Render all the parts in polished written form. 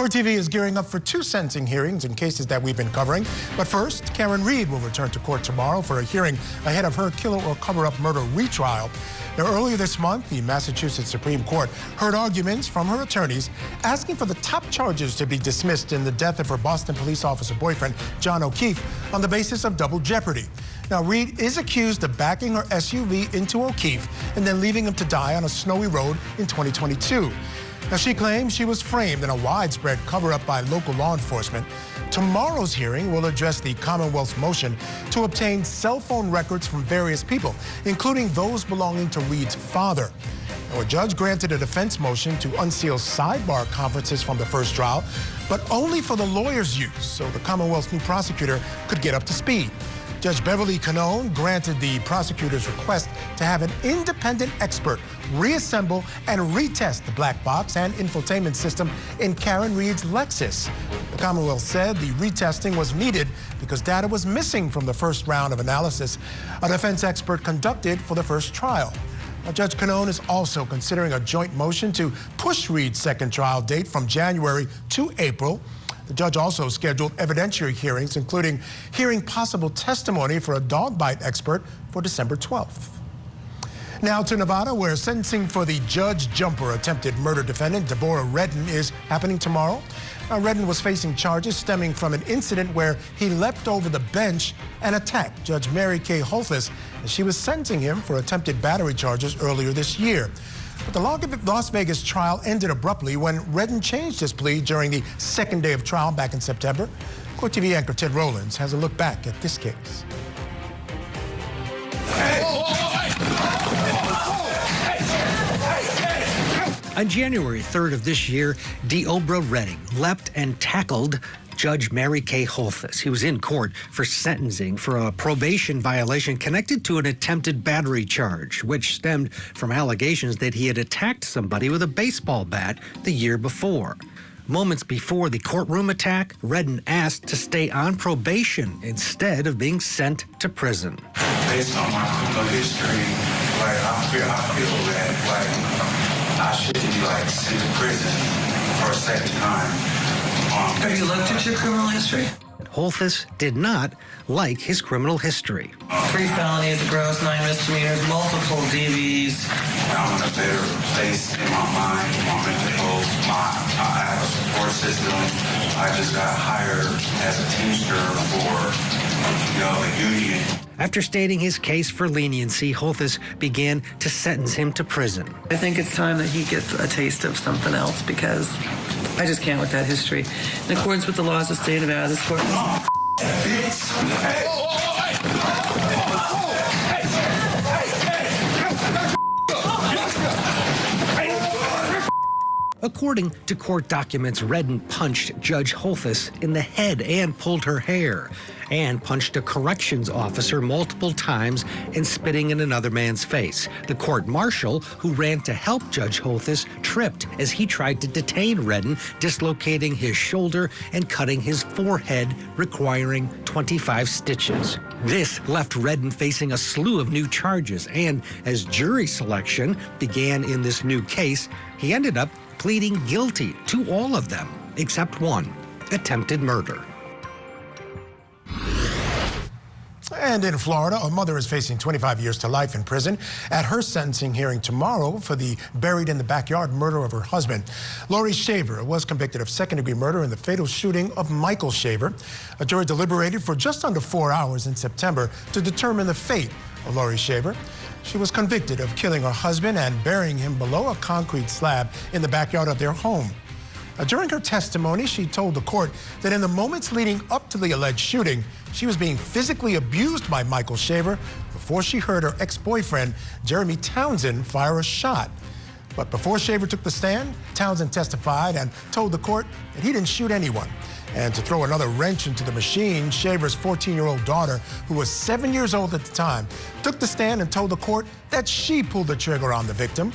Court TV is gearing up for 2 sentencing hearings in cases that we've been covering. But first, Karen Reed will return to court tomorrow for a hearing ahead of her killer or cover-up murder retrial. Now, earlier this month, the Massachusetts Supreme Court heard arguments from her attorneys asking for the top charges to be dismissed in the death of her Boston police officer boyfriend, John O'Keefe, on the basis of double jeopardy. Now, Reed is accused of backing her SUV into O'Keefe and then leaving him to die on a snowy road in 2022. Now, she claims she was framed in a widespread cover-up by local law enforcement. Tomorrow's hearing will address the Commonwealth's motion to obtain cell phone records from various people, including those belonging to Reed's father. Now, a judge granted a defense motion to unseal sidebar conferences from the first trial, but only for the lawyer's use, so the Commonwealth's new prosecutor could get up to speed. Judge Beverly Canone granted the prosecutor's request to have an independent expert reassemble and retest the black box and infotainment system in Karen Reed's Lexus. The Commonwealth said the retesting was needed because data was missing from the first round of analysis a defense expert conducted for the first trial. Now, Judge Canone is also considering a joint motion to push Reed's second trial date from January to April. The judge also scheduled evidentiary hearings, including hearing possible testimony for a dog bite expert for December 12th. Now to Nevada, where sentencing for the Judge Jumper attempted murder defendant Deobra Redden is happening tomorrow. Now, Redden was facing charges stemming from an incident where he leapt over the bench and attacked Judge Mary Kay Holthus as she was sentencing him for attempted battery charges earlier this year. But the Las Vegas trial ended abruptly when Redden changed his plea during the second day of trial back in September. Court TV anchor Ted Rowlands has a look back at this case. On January 3rd of this year, Deobra Redden leapt and tackled Judge Mary Kay Holthus. He was in court for sentencing for a probation violation connected to an attempted battery charge, which stemmed from allegations that he had attacked somebody with a baseball bat the year before. Moments before the courtroom attack, Redden asked to stay on probation instead of being sent to prison. Based on my criminal history, I feel that I shouldn't be sent to prison for a second time. Have you looked at your criminal history? Holthus did not like his criminal history. 3 felonies, gross, 9 misdemeanors, multiple DVs. I'm in a better place in my mind, my mental health. I have a support system. I just got hired as a teamster for the union. After stating his case for leniency, Holthus began to sentence him to prison. I think it's time that he gets a taste of something else because I just can't with that history. In accordance with the laws of the state of Nevada, this court... According to court documents, Redden punched Judge Holthus in the head and pulled her hair, and punched a corrections officer multiple times and spitting in another man's face. The court marshal, who ran to help Judge Holthus, tripped as he tried to detain Redden, dislocating his shoulder and cutting his forehead, requiring 25 stitches. This left Redden facing a slew of new charges, and as jury selection began in this new case, he ended up pleading guilty to all of them, except one, attempted murder. And in Florida, a mother is facing 25 years to life in prison at her sentencing hearing tomorrow for the buried-in-the-backyard murder of her husband. Laurie Shaver was convicted of second-degree murder in the fatal shooting of Michael Shaver. A jury deliberated for just under 4 hours in September to determine the fate of Laurie Shaver. She was convicted of killing her husband and burying him below a concrete slab in the backyard of their home. During her testimony, she told the court that in the moments leading up to the alleged shooting, she was being physically abused by Michael Shaver before she heard her ex-boyfriend, Jeremy Townsend, fire a shot. But before Shaver took the stand, Townsend testified and told the court that he didn't shoot anyone. And to throw another wrench into the machine, Shaver's 14-year-old daughter, who was 7 years old at the time, took the stand and told the court that she pulled the trigger on the victim.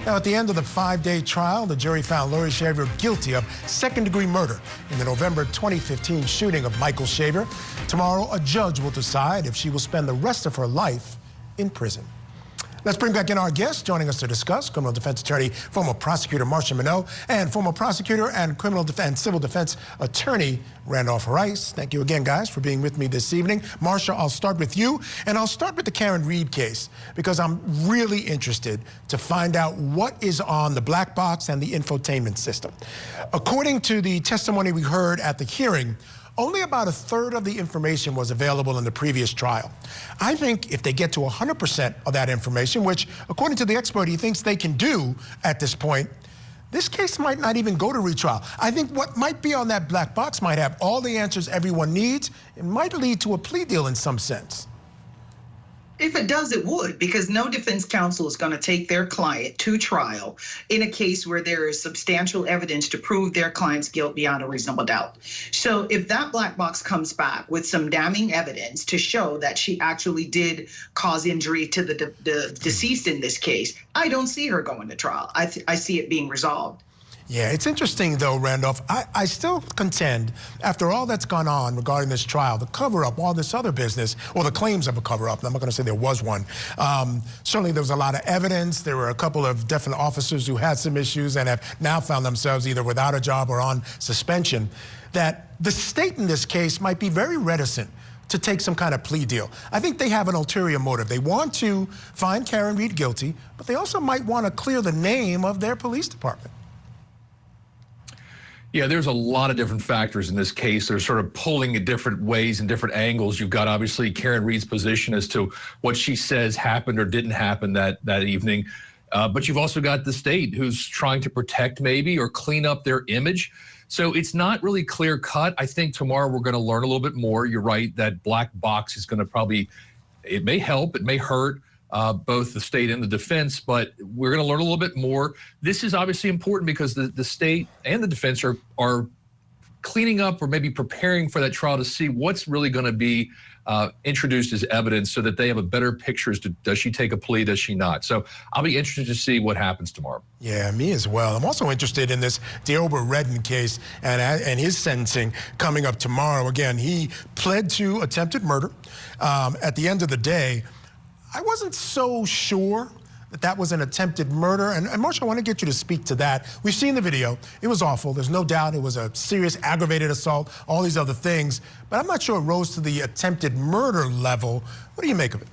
Now, at the end of the 5-day trial, the jury found Laurie Shaver guilty of second-degree murder in the November 2015 shooting of Michael Shaver. Tomorrow, a judge will decide if she will spend the rest of her life in prison. Let's bring back in our guest. Joining us to discuss, criminal defense attorney, former prosecutor Marsha Minot, and former prosecutor and criminal defense, civil defense attorney Randolph Rice. Thank you again, guys, for being with me this evening. Marsha, I'll start with you, and I'll start with the Karen Reed case because I'm really interested to find out what is on the black box and the infotainment system. According to the testimony we heard at the hearing, only about a third of the information was available in the previous trial. I think if they get to 100% of that information, which according to the expert he thinks they can do at this point, this case might not even go to retrial. I think what might be on that black box might have all the answers everyone needs. It might lead to a plea deal in some sense. If it does, it would, because no defense counsel is going to take their client to trial in a case where there is substantial evidence to prove their client's guilt beyond a reasonable doubt. So if that black box comes back with some damning evidence to show that she actually did cause injury to the deceased in this case, I don't see her going to trial. I see it being resolved. Yeah, it's interesting, though, Randolph. I still contend, after all that's gone on regarding this trial, the cover-up, all this other business, or the claims of a cover-up, I'm not going to say there was one. Certainly there was a lot of evidence. There were a couple of definite officers who had some issues and have now found themselves either without a job or on suspension, that the state in this case might be very reticent to take some kind of plea deal. I think they have an ulterior motive. They want to find Karen Reed guilty, but they also might want to clear the name of their police department. Yeah, there's a lot of different factors in this case. They're sort of pulling in different ways and different angles. You've got obviously Karen Reed's position as to what she says happened or didn't happen that evening. But you've also got the state who's trying to protect maybe or clean up their image. So it's not really clear cut. I think tomorrow we're going to learn a little bit more. You're right, that black box is going to probably, it may help, it may hurt. Both the state and the defense, but we're going to learn a little bit more. This is obviously important because the state and the defense are cleaning up or maybe preparing for that trial to see what's really going to be introduced as evidence so that they have a better picture as to does she take a plea, does she not? So I'll be interested to see what happens tomorrow. Yeah, me as well. I'm also interested in this Deobra Redden case and his sentencing coming up tomorrow. Again, he pled to attempted murder. At the end of the day, I wasn't so sure that that was an attempted murder. And Marsha, I want to get you to speak to that. We've seen the video. It was awful. There's no doubt it was a serious aggravated assault, all these other things. But I'm not sure it rose to the attempted murder level. What do you make of it?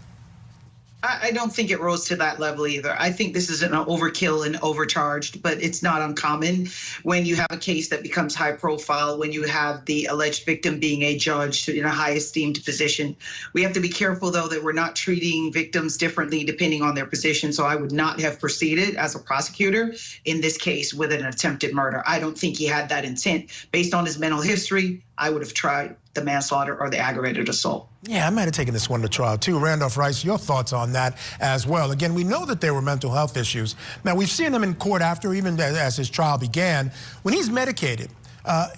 I don't think it rose to that level either. I think this is an overkill and overcharged, but it's not uncommon when you have a case that becomes high profile, when you have the alleged victim being a judge in a high esteemed position. We have to be careful, though, that we're not treating victims differently depending on their position. So I would not have proceeded as a prosecutor in this case with an attempted murder. I don't think he had that intent. Based on his mental history, I would have tried the manslaughter or the aggravated assault. Yeah, I might have taken this one to trial too. Randolph Rice, your thoughts on that as well. Again, we know that there were mental health issues. Now, we've seen him in court after, even as his trial began. When he's medicated,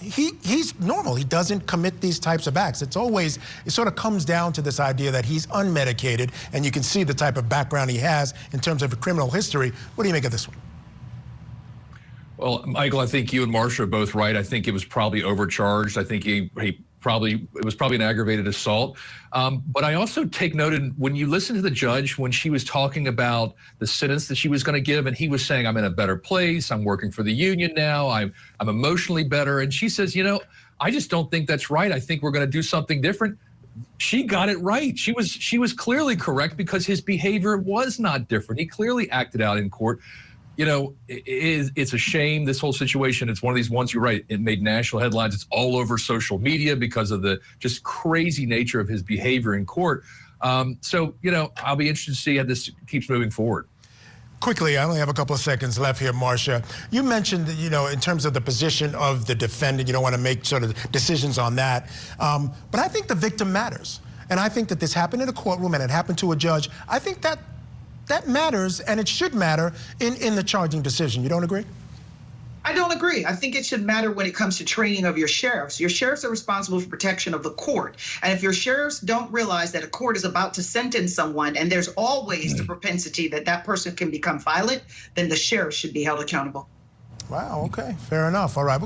he's normal. He doesn't commit these types of acts. It sort of comes down to this idea that he's unmedicated, and you can see the type of background he has in terms of a criminal history. What do you make of this one? Well, Michael, I think you and Marsha are both right. I think it was probably overcharged. I think it was probably an aggravated assault. But I also take note in when you listen to the judge, when she was talking about the sentence that she was going to give, and he was saying, I'm in a better place. I'm working for the union now. I'm emotionally better. And she says, you know, I just don't think that's right. I think we're going to do something different. She got it right. She was clearly correct because his behavior was not different. He clearly acted out in court. You know, it's a shame, this whole situation. It's one of these ones, you're right, it made national headlines. It's all over social media because of the just crazy nature of his behavior in court. So, you know, I'll be interested to see how this keeps moving forward. Quickly, I only have a couple of seconds left here, Marsha. You mentioned, you know, in terms of the position of the defendant, you don't want to make sort of decisions on that. But I think the victim matters. And I think that this happened in a courtroom and it happened to a judge. I think that matters, and it should matter in the charging decision. You don't agree? I don't agree. I think it should matter when it comes to training of your sheriffs. Your sheriffs are responsible for protection of the court. And if your sheriffs don't realize that a court is about to sentence someone, and there's always the propensity that that person can become violent, then the sheriff should be held accountable. Wow, okay, fair enough. All right.